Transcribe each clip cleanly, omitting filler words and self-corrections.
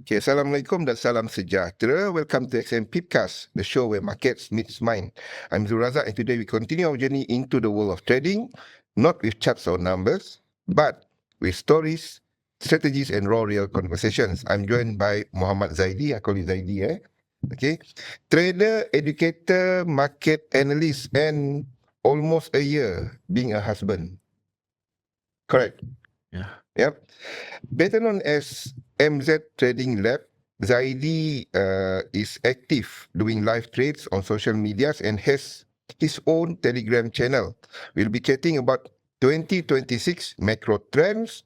Okay, Assalamualaikum dan salam sejahtera. Welcome to XM Pipcast, the show where markets meets mind. I'm Zul Razak and today we continue our journey into the world of trading, not with charts or numbers, but with stories, strategies and raw real conversations. I'm joined by Muhammad Zaidi, I call you Zaidi, Okay. Trader, educator, market analyst and almost a year being a husband. Correct? Yeah. Yep. Better known as MZ Trading Lab, Zaidi is active doing live trades on social medias and has his own Telegram channel. We'll be chatting about 2026 macro trends,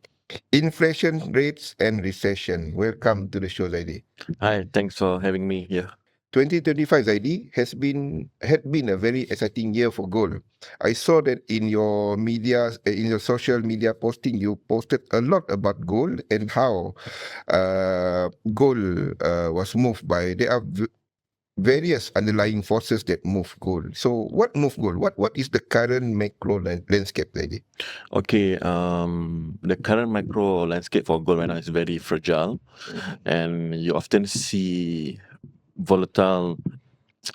inflation rates and recession. Welcome to the show, Zaidi. Hi, thanks for having me here. 2025 Zaidi had been a very exciting year for gold. I saw that in your media, in your social media posting, you posted a lot about gold and how gold was moved by. There are various underlying forces that move gold. So, what moved gold? What is the current macro landscape, Zaidi? Okay, the current macro landscape for gold right now is very fragile, and you often see volatile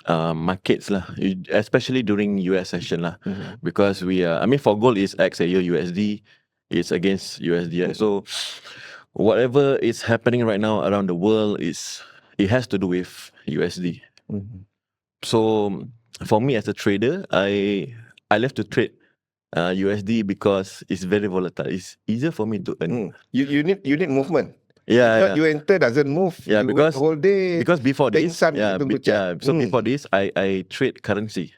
markets lah, especially during US session lah, because for gold is X a year USD, it's against USD. So whatever is happening right now around the world it has to do with USD. So for me as a trader, I love to trade USD because it's very volatile. It's easier for me to earn. You need movement. Yeah. You enter doesn't move. Yeah, you because whole day. Because before this, So before this, I trade currency.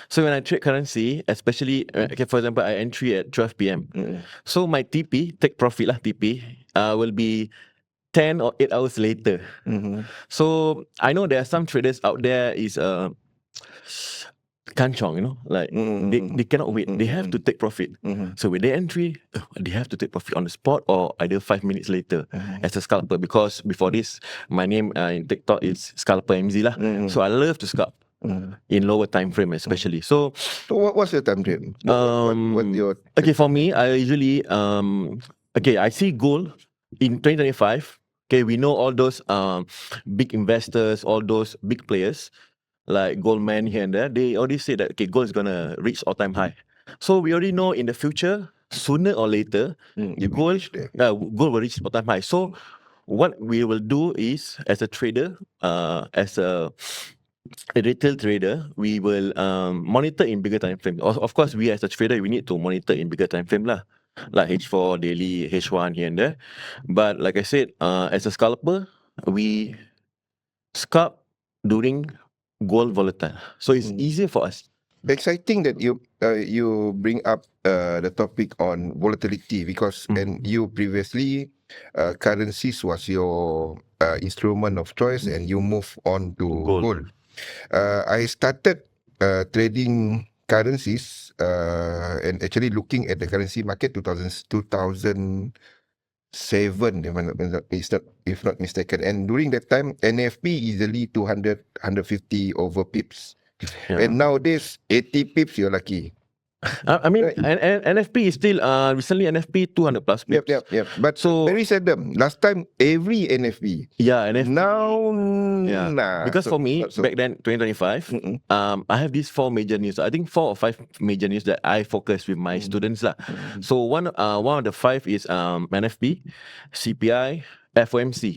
So when I trade currency, especially for example, I entry at 12 p.m. So my TP take profit lah. TP will be 10 or 8 hours later. So I know there are some traders out there is kanchong, they cannot wait. They have to take profit. So when they entry, they have to take profit on the spot or either 5 minutes later as a scalper. Because before this, my name in TikTok is Scalper MZ lah. So I love to scalp in lower time frame especially. So what's your time frame? Okay, for me, I usually I see gold in 2025. Okay, we know all those big investors, all those big players like Goldman here and there, they already say that gold is gonna reach all-time high. So we already know in the future, sooner or later, gold will reach all-time high. So what we will do is, as a trader, as a retail trader, we will monitor in bigger time frame. Of course, we as a trader, we need to monitor in bigger time frame lah, like H4, daily, H1 here and there. But like I said, as a scalper, we scalp during gold volatile, so it's easier for us. Exciting that you bring up the topic on volatility because and you previously currencies was your instrument of choice and you move on to gold. I started trading currencies and actually looking at the currency market 2007, if not mistaken, and during that time NFP easily 200 150 over pips, and nowadays 80 pips you're lucky. Right. NFP is still recently NFP 200 plus pips. Yep. But so very seldom. Last time every NFP. Yeah, NFP. Now, nah. Because for me back then 2025, I have these 4 major news. I think 4 or 5 major news that I focus with my students lah. So one of the 5 is NFP, CPI, FOMC.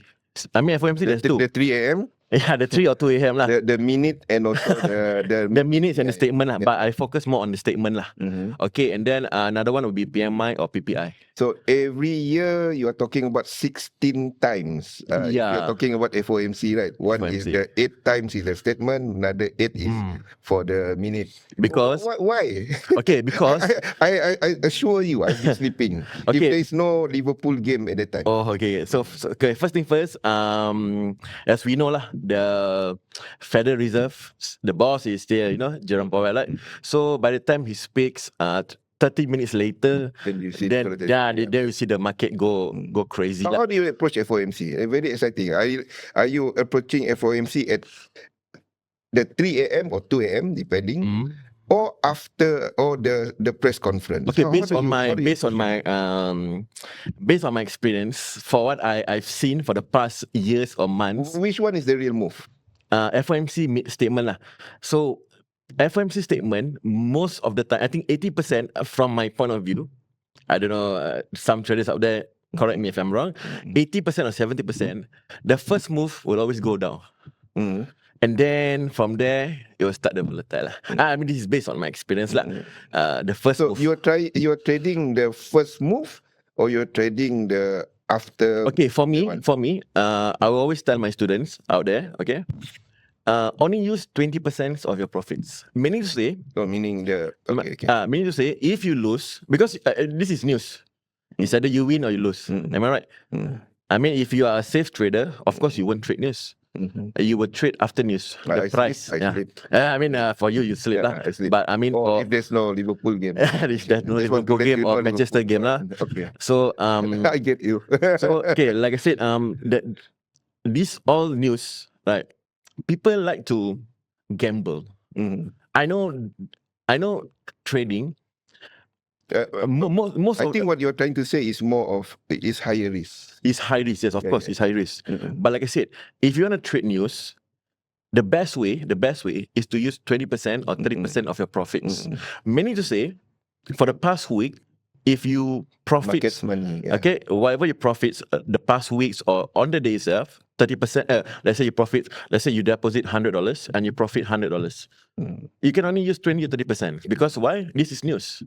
FOMC there's 2. The 3 a.m. Yeah, the 3 or 2 a.m. lah. The minute and also the minutes and the statement lah. But I focus more on the statement lah. Okay, and then another one will be PMI or PPI. So every year you are talking about 16 times. You're talking about FOMC, right? One FOMC is the 8 times is the statement, another 8 is for the minute. Because why? Okay, because I assure you I'll be sleeping if there is no Liverpool game at that time. Oh, okay. So okay, first thing first, as we know lah, the Federal Reserve, the boss is there, Jerome Powell, right? So by the time he speaks, 30 minutes later, then you see the market go crazy. How do you approach FOMC? Very exciting. Are you approaching FOMC at the 3 a.m. or 2 a.m. depending, or after or the press conference? Okay, How based do on you- my how do you- based on my experience, for what I've seen for the past years or months, which one is the real move? FOMC statement lah. So FOMC statement, most of the time, I think 80% from my point of view, I don't know, some traders out there, correct me if I'm wrong, 80% or 70%, the first move will always go down. Mm. And then from there, it will start the volatile lah. I mean, this is based on my experience lah. The first So move. you're trading the first move, or you're trading the after? Okay, for me, one. I will always tell my students out there, okay, only use 20% of your profits. Meaning to say, So meaning the okay. meaning to say, if you lose, because this is news, it's either you win or you lose. Am I right? I mean, if you are a safe trader, of course you won't trade news. You will trade after news. The I price. sleep, I sleep. I mean, for you sleep lah. I sleep. But I mean, Or for if there's no Liverpool game. if there's no Just want to Liverpool let game you or know Manchester Liverpool. game lah. Okay. So I get you. so okay, like I said, that this all news, right? People like to gamble. I know trading. Most I of think what you're trying to say is more of is higher risk. it's high risk. Yes, of course, it's high risk. But like I said, if you want to trade news, the best way is to use 20% or 30% of your profits. Meaning to say, for the past week, if you profit, Markets money. Yeah. okay, whatever you profits the past weeks or on the day itself, 30%. Let's say you deposit $100 and you profit $100. You can only use 20 or 30% because why? This is news.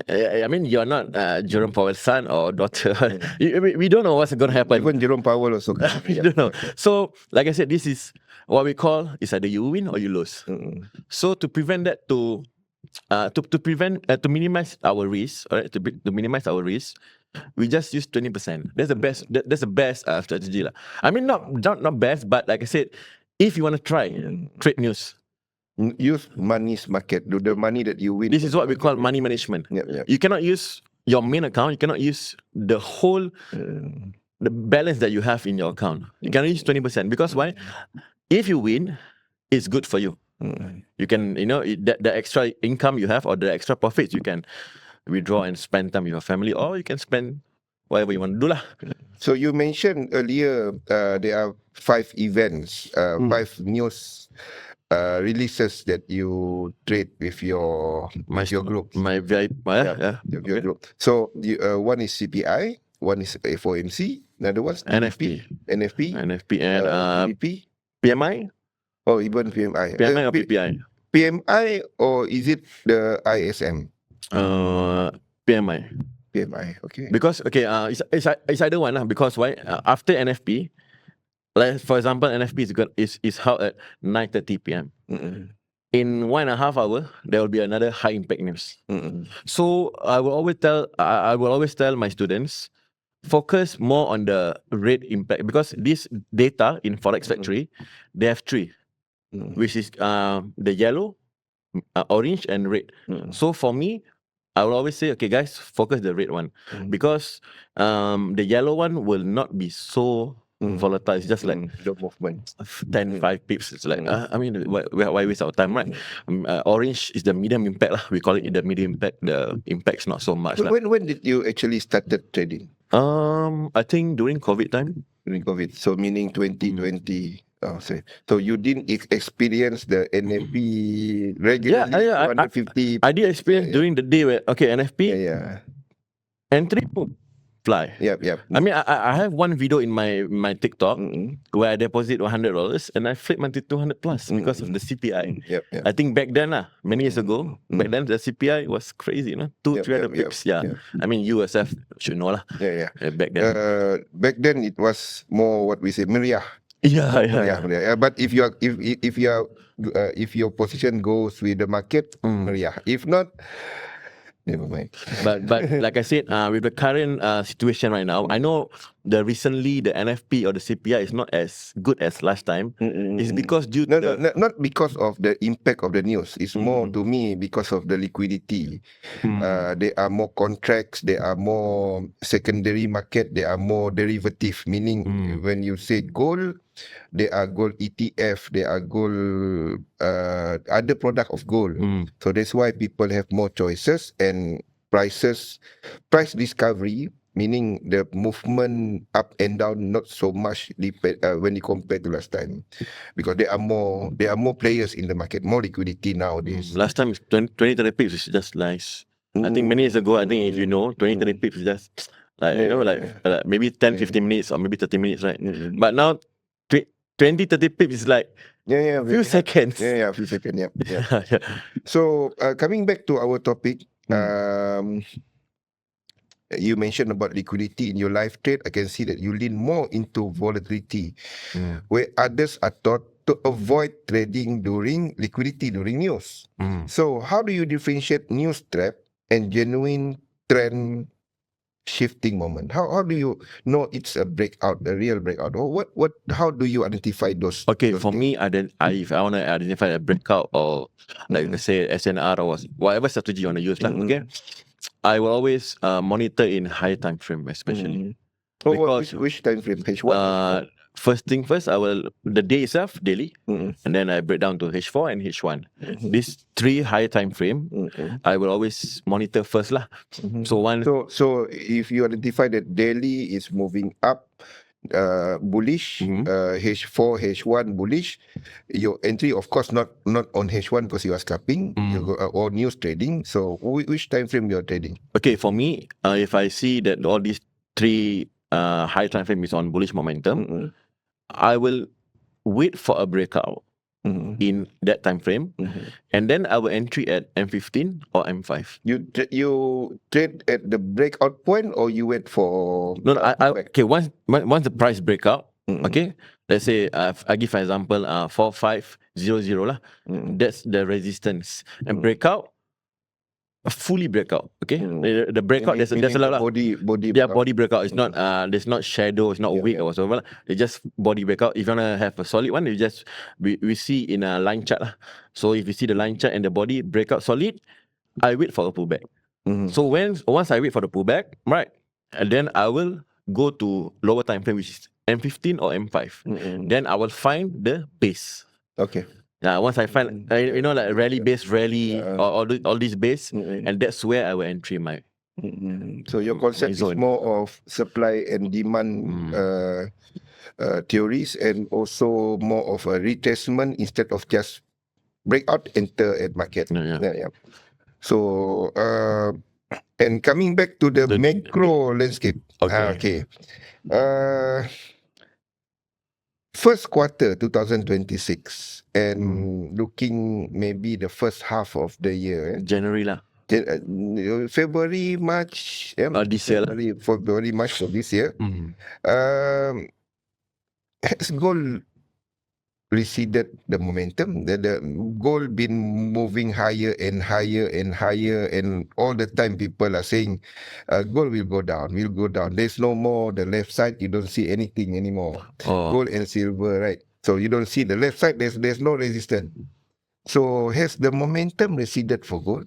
I mean, you're not Jerome Powell's son or daughter. We don't know what's going to happen. Even Jerome Powell also. We don't know. So, like I said, this is what we call is either you win or you lose. So to prevent that, to minimize our risk, all right, to minimize our risk, we just use 20%. That's the best. That's the best strategy lah. I mean, not best, but like I said, if you want to try trade news, Use money's market. Do the money that you win. this is what we call money management. Yeah. You cannot use your main account. You cannot use the whole the balance that you have in your account. You can only use 20% because why? If you win, it's good for you. You can, the extra income you have or the extra profits you can withdraw and spend time with your family, or you can spend whatever you want to do lah. So you mentioned earlier there are 5 events, 5 news releases that you trade with your group. My VIP, Your group. So one is CPI, one is FOMC, another one's NFP, and and PMI. or even PMI. PMI or PPI? PMI, or is it the ISM? PMI. PMI, okay. Because it's either one lah. Because why? After NFP, like for example, NFP is held at 9:30 p.m. In 1.5 hours, there will be another high impact news. So I will always tell my students, focus more on the rate impact, because this data in Forex Factory, they have 3, which is the yellow, orange, and red. So for me, I will always say, okay, guys, focus the red one, because the yellow one will not be so volatile. It's just like the movement. 5 pips. It's like, I mean, why waste our time, right? Orange is the medium impact lah. We call it the medium impact. The impact's not so much. When did you actually started trading? I think during COVID time. During COVID. So meaning 2020. So you didn't experience the NFP regularly? Yeah, 150. I did experience during the day where, okay, NFP, Yeah. entry, boom, fly. Yep. I mean, I have one video in my TikTok where I deposit $100 and I flip until 200 plus because of the CPI. Yep. I think back then, many years ago, back then the CPI was crazy, 200-300 pips. I mean, you yourself should know lah. Yeah. Back then. Back then it was more what we say meriah. Yeah. But if your position goes with the market, meriah. If not, never mind. But like I said, with the current situation right now, I know recently the NFP or the CPI is not as good as last time. It's because not because of the impact of the news. It's more to me because of the liquidity. There are more contracts. There are more secondary market. There are more derivative. Meaning, when you say gold, there are gold ETF. There are gold other product of gold. So that's why people have more choices and price discovery, meaning the movement up and down not so much when you compare to last time, because there are more players in the market, more liquidity nowadays. Last time 20, 30 pips is just nice. I think many years ago, I think if you know, 20, 30 pips is just like, like maybe 10, 15 minutes or maybe 30 minutes, right? But now 20, 30 pips is like few seconds. Few seconds, yeah. So coming back to our topic, you mentioned about liquidity in your live trade. I can see that you lean more into volatility, where others are taught to avoid trading during liquidity during news. So how do you differentiate news trap and genuine trend shifting moment? How do you know it's a breakout, a real breakout? Or how do you identify those? Okay, those for things? me, if I want to identify a breakout or like let's say SNR or whatever strategy you want to use, okay, I will always monitor in high time frame, especially. Because which time frame? H1? First thing first, the day itself daily, and then I break down to H4 and H1. These three high time frame, I will always monitor first lah. So if you identify that daily is moving up, bullish, H4, H1 bullish, your entry of course not on H1 because you are scalping, you go, or news trading. So which time frame you are trading? Okay, for me, if I see that all these three high time frame is on bullish momentum, I will wait for a breakout in that time frame, and then I will entry at M15 or M5. You trade at the breakout point, or you wait for? No, okay. Once the price breakout, okay. Let's say I give an example, 4500 lah. That's the resistance, and breakout. Fully breakout, okay. The breakout, there's a lot of body breakout. It's not there's not shadow, it's not weak or whatsoever. It's just body breakout. If you wanna have a solid one, we see in a line chart lah. So if you see the line chart and the body breakout solid, I wait for a pullback. So once I wait for the pullback, right, and then I will go to lower time frame, which is M15 or M5. Then I will find the base. Okay. Once I find, like rally-based rally or all these base, and that's where I will entry my. So your concept is more of supply and demand theories, and also more of a retracement instead of just breakout, enter at market. So and coming back to the macro landscape. Okay. First quarter 2026 and looking maybe the first half of the year. January lah. February, March. This year. February, March of this year. Has gold receded the momentum? The gold been moving higher and higher and higher, and all the time people are saying gold will go down. There's no more the left side. You don't see anything anymore. Gold and silver, right? So you don't see the left side. There's no resistance. So has the momentum receded for gold?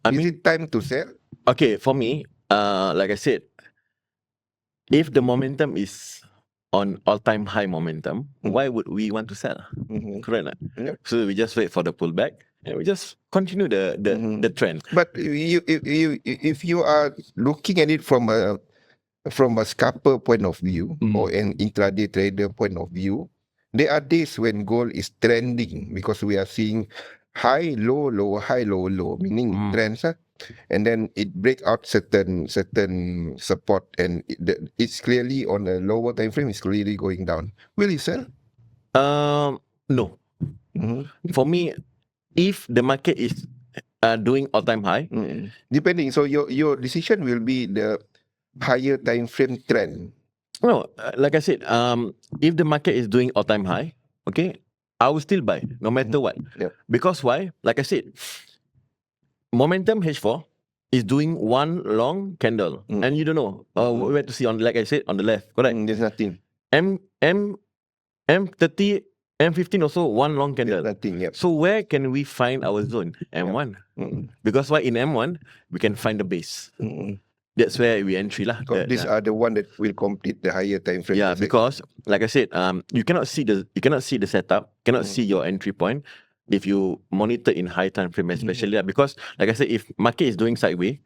Is it time to sell? Okay, for me, like I said, if the momentum is on all-time high momentum, why would we want to sell? Correct. Yep. So we just wait for the pullback and we just continue the trend. But if you are looking at it from a scalper point of view or an intraday trader point of view, there are days when gold is trending because we are seeing high, low, low, high, low, low, meaning trends. And then it break out certain support, and it's clearly on a lower time frame. It's clearly going down. Will you sell? No. For me, if the market is doing all-time high, depending. So your decision will be the higher time frame trend. No, like I said, if the market is doing all-time high, okay, I will still buy no matter what. Because why? Like I said, momentum H4 is doing one long candle, and you don't know where to see on. Like I said, on the left, correct? There's nothing. M30, M15 also one long candle. There's nothing. Yep. So where can we find our zone? M1. Because why in M1 we can find the base. That's where we entry lah. These are the one that will complete the higher time frame. Yeah, because like I said, you cannot see the setup, cannot see your entry point. if you monitor in high time frame, especially because, like I said, if market is doing sideways,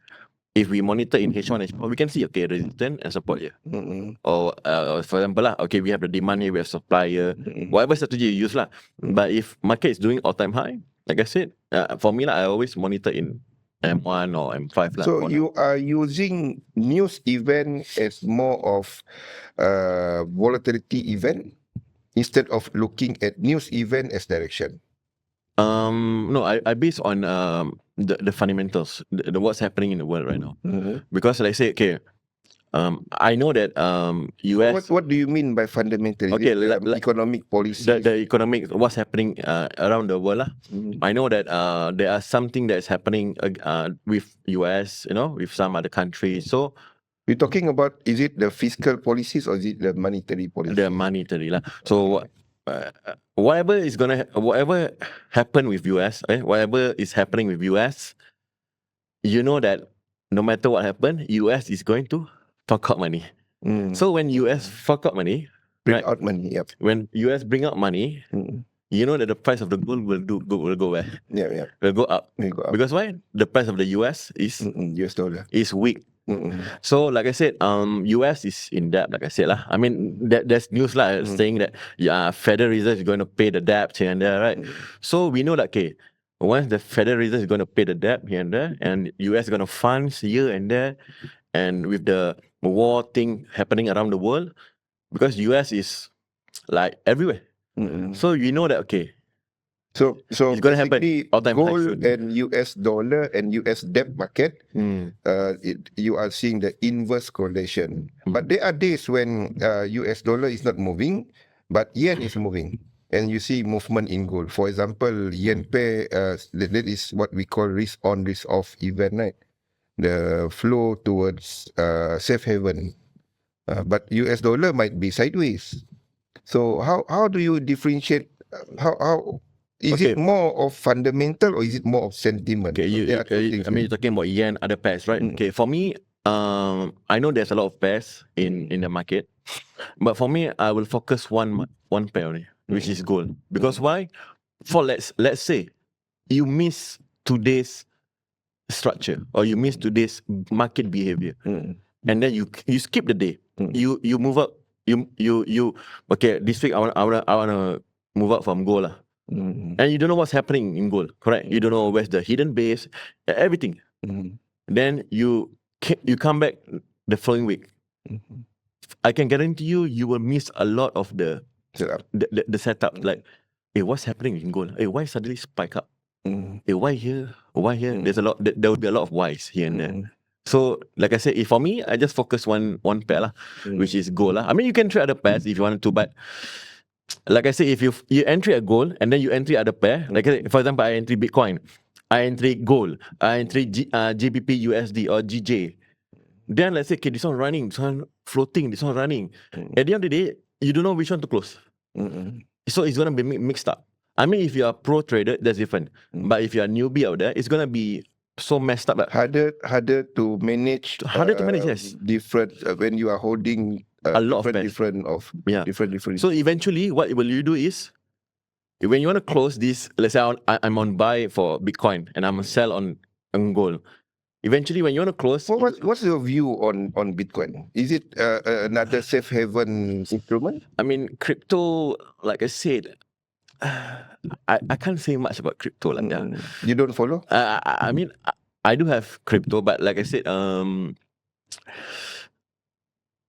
if we monitor in H1, we can see, okay, resistance and support here. Or for example, okay, we have the demand here, we have supply here, whatever strategy you use. But if market is doing all-time high, like I said, for me, I always monitor in M1 or M5. So you are using news event as more of volatility event instead of looking at news event as direction. No, I base on the fundamentals, the what's happening in the world right now. Because like I say, okay, I know that US. What do you mean by fundamental? Okay, economic policy. The economic, what's happening around the world. I know that there are something that's happening with US, with some other countries. So we're talking about, is it the fiscal policies or is it the monetary policy? The monetary So whatever happen with US, whatever is happening with US, you know that no matter what happen, US is going to fork out money. So when US fork out money, bring out money, yep. When US bring out money, you know that the price of the gold will go where? Will go up. Because why? The price of the US is US dollar is weak. So like I said, US is in debt, like I said. I mean, there's news saying that Federal Reserve is going to pay the debt here and there, right? So we know that, okay, once the Federal Reserve is going to pay the debt here and there, and US is going to fund here and there, and with the war thing happening around the world, because US is like everywhere. So you know that, okay, so it's going to happen. Gold and US dollar and US debt market, you are seeing the inverse correlation. But there are days when US dollar is not moving, but yen is moving. And you see movement in gold. For example, yen pair, that is what we call risk on, risk off event, right? The flow towards safe haven. But US dollar might be sideways. So how do you differentiate? How is it more of fundamental or is it more of sentiment? Okay, you're talking about yen, other pairs, right? Okay, for me, I know there's a lot of pairs in the market, but for me, I will focus one pair only, which is gold. Because why? For let's say you miss today's structure or you miss today's market behavior, and then you skip the day. You move up. You okay. This week I wanna move up from gold . And you don't know what's happening in gold, correct? You don't know where's the hidden base, everything. Then you come back the following week. I can guarantee you will miss a lot of the setup. Like, hey, what's happening in gold? Hey, why suddenly spike up? Hey, why here? Why here? There's a lot. There will be a lot of whys here and there. So, like I said, for me, I just focus one pair which is gold . I mean, you can try other pairs if you wanted to, but like I said, if you entry a gold and then you entry other pair, like for example, I entry Bitcoin, I entry gold, I entry GBP USD or GJ. Then let's say, okay, this one running, this one floating, this one running. At the end of the day, you don't know which one to close. So it's gonna be mixed up. I mean, if you are pro trader, that's different. But if you are newbie out there, it's gonna be so messed up. Harder to manage. Yes. Different when you are holding a lot of different. So eventually, what will you do is, when you want to close this, let's say I'm on buy for Bitcoin and I'm on sell on gold. Eventually, when you want to close, what's your view on Bitcoin? Is it another safe haven instrument? I mean, crypto, like I said, I can't say much about crypto like that. You don't follow? I mean, I do have crypto, but like I said,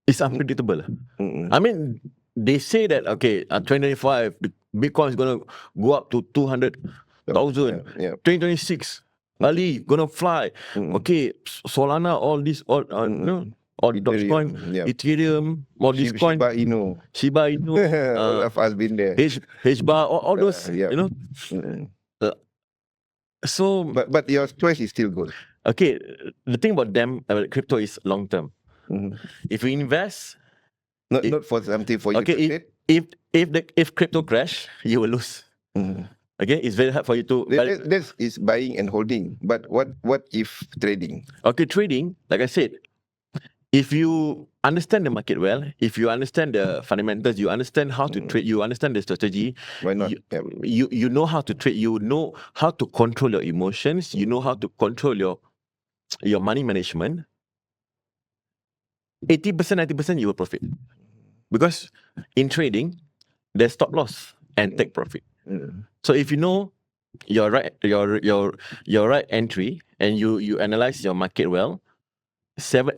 it's unpredictable. I mean, they say that, okay, 2025, the Bitcoin is going to go up to 200,000. 2026, early, going to fly. Okay, Solana, all this, all the Dogecoin, Ethereum, all these coins. Shiba Inu. All of us been there. H-bar, all those, So, but your choice is still good. Okay, the thing about crypto is long term. If you invest, not for something for you to trade. If crypto crash, you will lose. Okay, it's very hard for you to. That is buying and holding. But what if trading? Okay, trading, like I said, if you understand the market well, if you understand the fundamentals, you understand how to trade, you understand the strategy, Why not? you know how to trade, you know how to control your emotions, you know how to control your money management, 80%, 90% you will profit. Because in trading, there's stop loss and take profit. So if you know your right entry and you analyze your market well,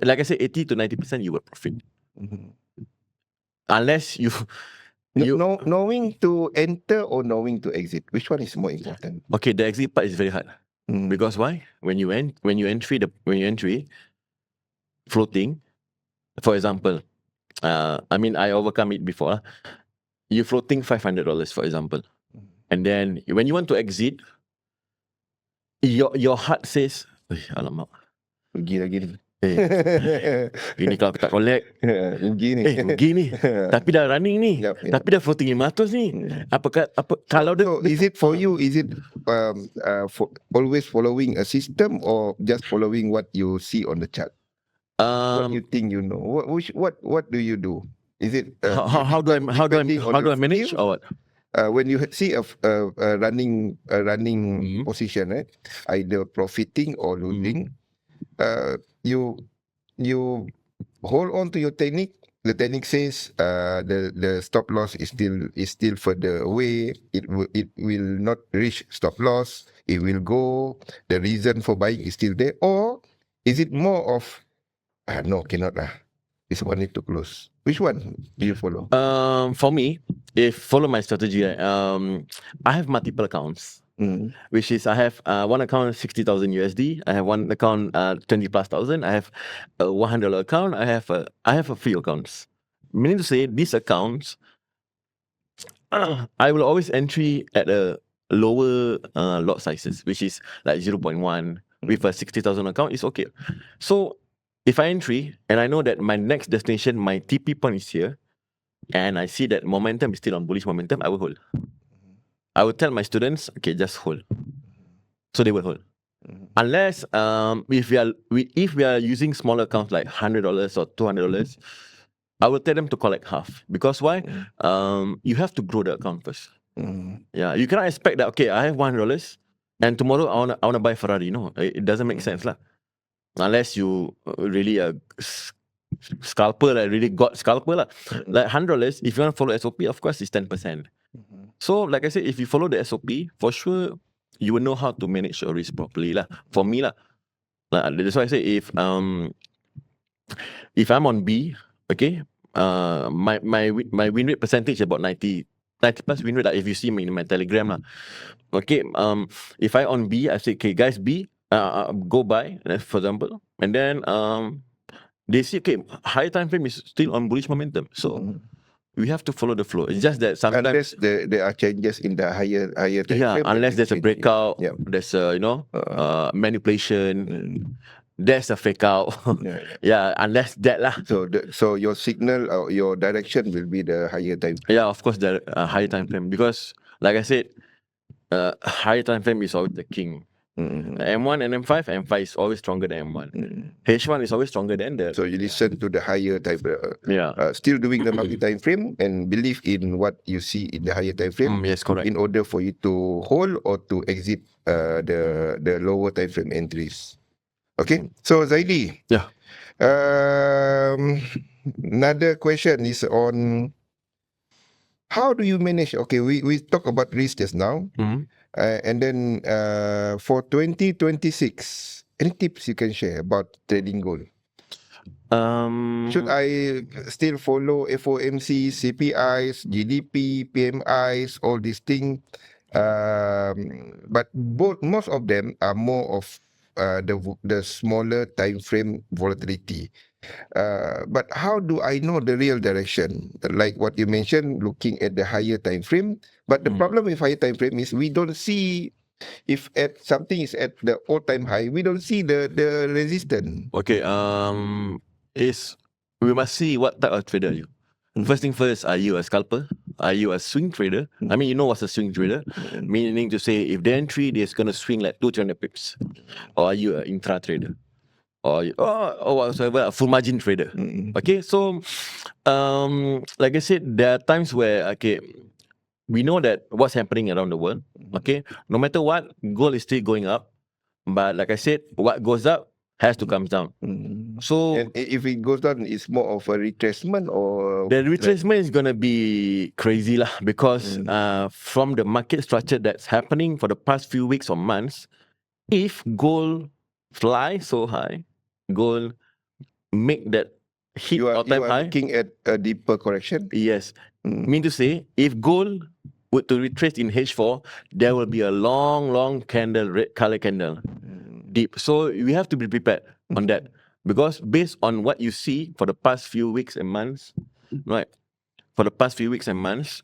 like I said, 80 to 90% you will profit. Unless you Knowing to enter or knowing to exit, which one is more important? okay, the exit part is very hard. Because why? When you entry floating, for example, I overcome it before. You floating $500, for example, and then when you want to exit, your heart says, alamak, Rugi lagi ni. ini kalau aku tak collect, Rugi ni. rugi ni. Tapi dah running ni. Yup. Tapi dah floating 500 ni. Kalau So is it for you? Is it always following a system or just following what you see on the chart? What you think you know? What do you do? Is it how do I manage skills? or what? When you see a running position, right? Either profiting or losing, you hold on to your technique. The technique says the stop loss is still further away. It will not reach stop loss. It will go. The reason for buying is still there. Or is it more of no, cannot lah. This one need to close. Which one do you follow? For me, if follow my strategy, I have multiple accounts. Which is I have one account 60,000 USD. I have one account 20,000+. I have a $100 account. I have a few accounts. Meaning to say, these accounts, I will always entry at a lower lot sizes, which is like 0.1 with a 60,000 account is okay. So if I entry and I know that my next destination, my TP point is here, and I see that momentum is still on bullish momentum, I will hold. I would tell my students, okay, just hold. So they will hold. Unless if we are using smaller accounts like $100 or $200, I will tell them to collect half. Because why? You have to grow the account first. Yeah, you cannot expect that, okay, I have $100 and tomorrow I wanna buy Ferrari. No, it doesn't make sense lah. Unless you really a scalper, like really got scalper lah. Like $100, if you want to follow SOP, of course it's 10%. So like I said, if you follow the SOP, for sure you will know how to manage your risk properly lah. For me lah, that's why I say if I'm on B, okay, my win rate percentage is about 90+ win rate. Like if you see me in my Telegram lah, okay, if I on B, I say, okay guys, B, go buy, for example, and then they see, okay, higher time frame is still on bullish momentum, so we have to follow the flow. It's just that sometimes unless there are changes in the higher time frame, unless there's a breakout, yeah. There's a manipulation, there's a fake out, yeah, unless that lah. So your signal or your direction will be the higher time frame. Yeah, of course, the higher time frame, because like I said, higher time frame is always the king. M1 and M5 is always stronger than M1. H1 is always stronger than the. So you listen to the higher time frame. Yeah. Still doing the market time frame and believe in what you see in the higher time frame. Yes, correct. In order for you to hold or to exit the lower time frame entries. Okay. So Zaidi. Yeah. Another question is on how do you manage? Okay, we talk about risk just now. And then for 2026, any tips you can share about trading gold? Should I still follow FOMC, CPIs, GDP, PMIs, all these things? But most of them are more of the smaller time frame volatility. But how do I know the real direction? Like what you mentioned, looking at the higher time frame. But the problem with higher time frame is we don't see if something is at the all-time high, we don't see the resistance. Okay, we must see what type of trader are you. First thing first, are you a scalper? Are you a swing trader? I mean, you know what's a swing trader? Meaning to say, if the entry is going to swing like 200 pips. Or are you an intra trader? or whatsoever, a full margin trader. Mm. Okay, so like I said, there are times where we know that what's happening around the world. Okay, no matter what, gold is still going up, but like I said, what goes up has to come down. So And if it goes down, it's more of a retracement or the retracement is gonna be crazy lah, because from the market structure that's happening for the past few weeks or months, if gold fly so high, gold make that hit you are all-time high. looking at a deeper correction. Yes. Mean to say, if gold were to retrace in H4, there will be a long candle, red color candle, deep. So we have to be prepared on that, because based on what you see for the past few weeks and months, right? For the past few weeks and months,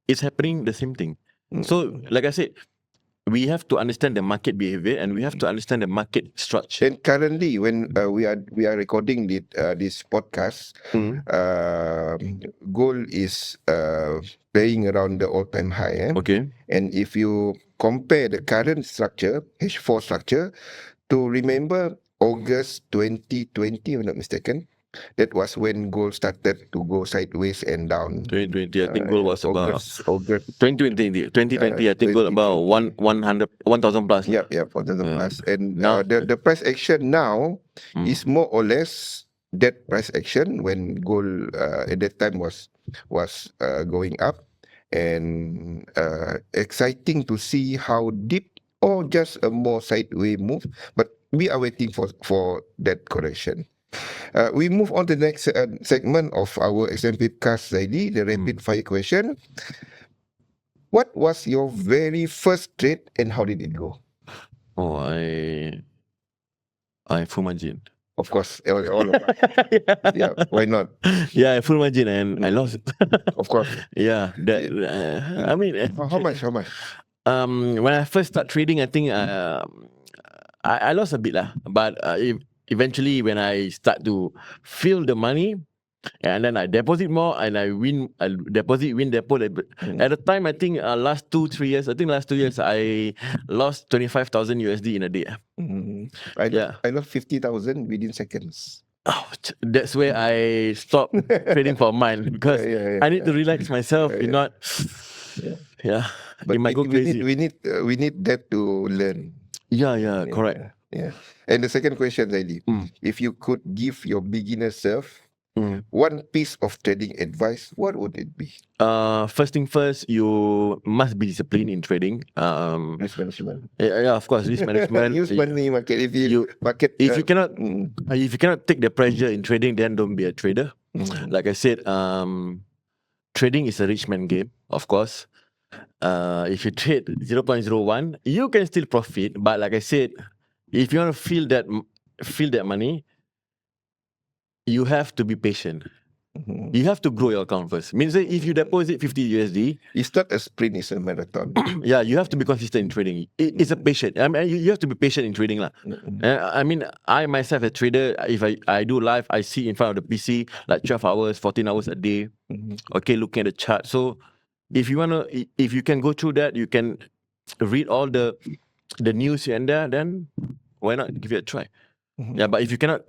it's happening the same thing. So, like I said, we have to understand the market behavior and we have to understand the market structure. And currently, when we are recording this podcast, gold is playing around the all-time high. Okay. And if you compare the current structure, H4 structure, to remember August 2020, if I'm not mistaken, that was when gold started to go sideways and down. 2020, I think gold was about August 2020. I think gold about 1,000 plus. Yep, 1,000 plus. And Now- the price action now is more or less that price action when gold at that time was going up, and exciting to see how deep or just a more sideways move. But we are waiting for that correction. We move on to the next segment of our exam podcast, Zaidi, the rapid fire question. What was your very first trade and how did it go? Oh, I full margin. Of course, all of us. Yeah, why not? Yeah, I full margin and I lost. Of course. Yeah, that. I mean, How much? when I first start trading, I think I lost a bit lah. But eventually, when I start to feel the money, and then I deposit more and I win. I deposit. At the time, I think last 2-3 years. I think last 2 years I lost 25,000 USD in a day. I lost 50,000 within seconds. Oh, that's where I stopped trading for mine, because I need to relax myself. If not, But it might go crazy. we need that to learn. Yeah, correct. Yeah. And the second question, Zaidi, if you could give your beginner self one piece of trading advice, what would it be? First thing first, you must be disciplined in trading. Risk management. Yeah, of course, risk management. Use money market. If you cannot take the pressure in trading, then don't be a trader. Like I said, trading is a rich man game, of course. If you trade 0.01, you can still profit. But like I said, if you want to feel that money, you have to be patient. You have to grow your account first. Means that if you deposit 50 USD, it's not a sprint, it's a marathon. Yeah, you have to be consistent in trading. It's a patient. I mean, you have to be patient in trading lah. I mean, I myself a trader. If I do live, I sit in front of the PC like 12 hours, 14 hours a day. Okay, looking at the chart. So if you can go through that, you can read all the news here and there, then why not give it a try? Yeah, but if you cannot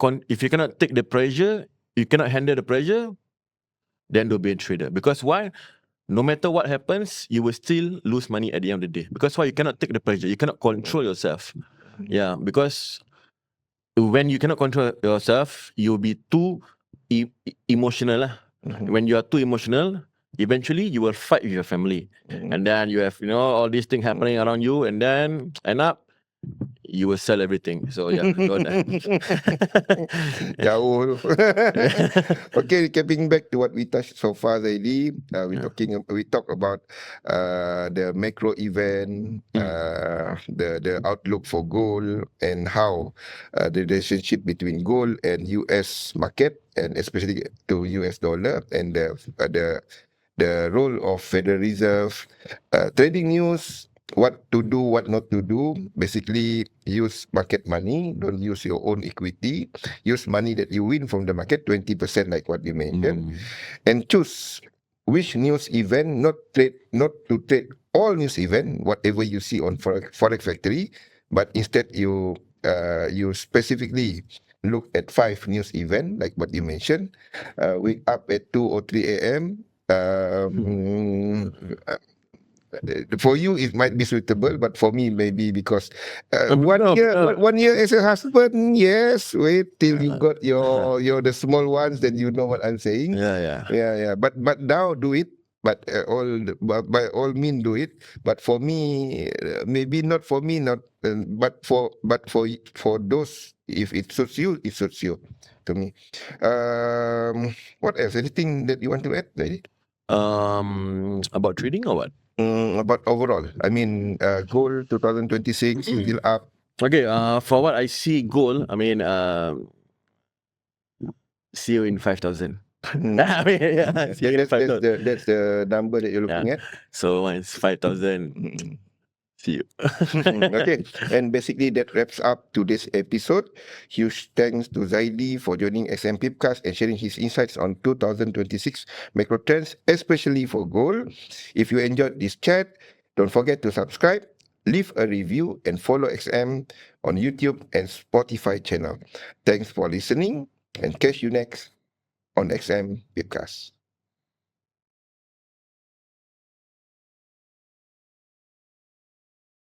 take the pressure, you cannot handle the pressure, then don't be a trader. Because why? No matter what happens, you will still lose money at the end of the day. Because why? You cannot take the pressure. You cannot control yourself. Yeah, because when you cannot control yourself, you'll be too emotional. When you are too emotional, eventually you will fight with your family. And then you have, all these things happening around you, and then end up, you will sell everything. So yeah, go there. Jauh. Okay, getting back to what we touched so far, Zaidi, we talk about the macro event, the outlook for gold, and how the relationship between gold and US market, and especially to US dollar, and the role of Federal Reserve, trading news, what to do, what not to do. Basically, use market money. Don't use your own equity. Use money that you win from the market, 20% like what you mentioned. And choose which news event, not to trade all news event, whatever you see on Forex Factory, but instead you you specifically look at 5 news event like what you mentioned. Wake up at 2 or 3 a.m. For you, it might be suitable, but for me, maybe because one year as a husband, yes. Wait till you got your the small ones, then you know what I'm saying. Yeah. But now do it. But by all means do it. But for me, maybe not for me, not. But for those, if it suits you, it suits you. To me. What else? Anything that you want to add, lady? About trading or what? About overall, I mean, goal 2026 is still up. Okay, for what I see goal, I mean, see you in 5,000. I mean, yeah, see you in 5,000. That's the number that you're looking at. So once 5,000, see you. Okay, and basically that wraps up today's episode. Huge thanks to Zaidi for joining SM Pipcast and sharing his insights on 2026 macro trends, especially for gold. If you enjoyed this chat, don't forget to subscribe, leave a review, and follow XM on YouTube and Spotify channel. Thanks for listening, and catch you next on XM Pipcast.